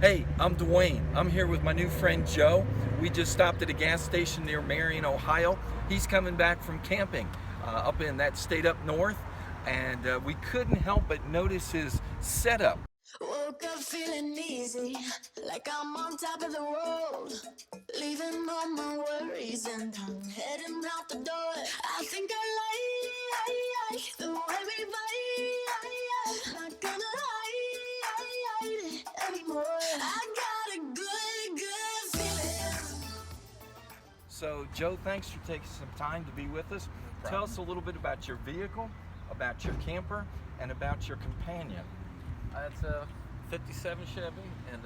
Hey, I'm Duane. I'm here with my new friend Joe. We just stopped at a gas station near Marion, Ohio. He's coming back from camping up in that state up north, and we couldn't help but notice his setup. Woke up feeling easy, like I'm on top of the world, leaving all my worries and I'm heading out the door. I think I like the way we vibe, not gonna hide it anymore. I got a good feeling. So, Joe, thanks for taking some time to be with us. Tell us a little bit about your vehicle, about your camper, and about your companion. It's a 57 Chevy, and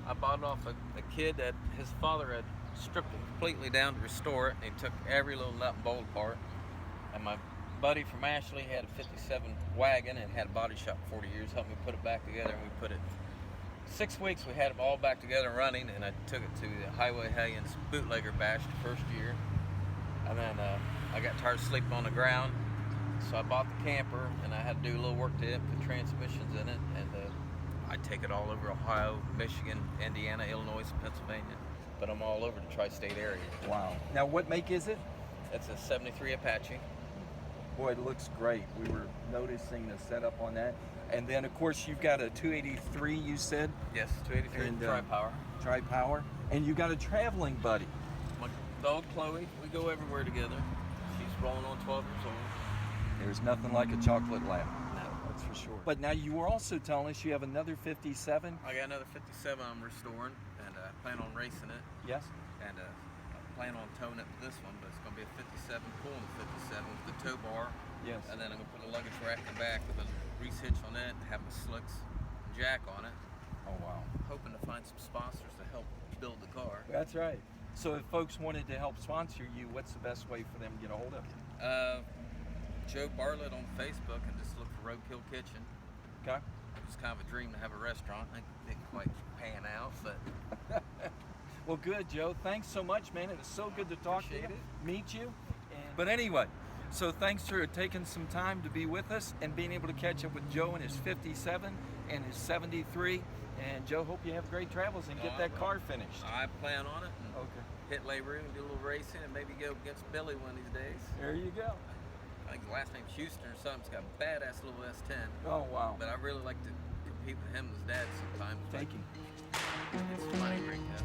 I bought it off a kid that his father had stripped it completely down to restore it, and he took every little nut and bolt apart. And my buddy from Ashley had a 57 wagon and had a body shop for 40 years, helped me put it back together, and we put it 6 weeks. We had it all back together and running, and I took it to the Highway Hellions bootlegger bash the first year. And then I got tired of sleeping on the ground, so I bought the camper, and I had to do a little work to it, put transmissions in it, and I take it all over Ohio, Michigan, Indiana, Illinois, Pennsylvania, but I'm all over the tri-state area. Wow. Now, what make is it? It's a 73 Apache. Boy, it looks great. We were noticing the setup on that. And then, of course, you've got a 283, you said? Yes, 283 And, tri-power. Tri-power. And you got a traveling buddy. My dog Chloe, we go everywhere together. She's rolling on 12 years old. There's nothing like a chocolate lab. No. That's for sure. But now you were also telling us you have another 57. I got another 57 I'm restoring, and I plan on racing it. Yes. And I plan on towing it with this one, but it's going to be a 57, pulling the 57 with the tow bar. Yes. And then I'm going to put a luggage rack in the back with a grease hitch on it, have my slicks and jack on it. Oh, wow. Hoping to find some sponsors to help build the car. That's right. So if folks wanted to help sponsor you, what's the best way for them to get a hold of you? Joe Bartlett on Facebook, and just look for Roadkill Kitchen. Okay. It's kind of a dream to have a restaurant. I didn't quite pan out, but Well, good, Joe. Thanks so much, man. It was so good to talk Appreciate to you, it. meet you. But anyway, so thanks for taking some time to be with us and being able to catch up with Joe and his 57 and his 73. And Joe, hope you have great travels and get that car finished. I plan on it. And Okay. hit labor and do a little racing and maybe go against Billy one of these days. There you go. I think his last name's Houston or something. He's got a badass little S10. Oh, wow. But I really like to compete with him and his dad sometime. Thank you. It's some money ring up.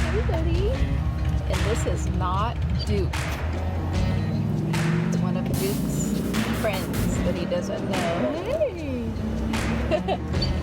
Everybody, and this is not Duke. It's one of Duke's friends that he doesn't know. Hey!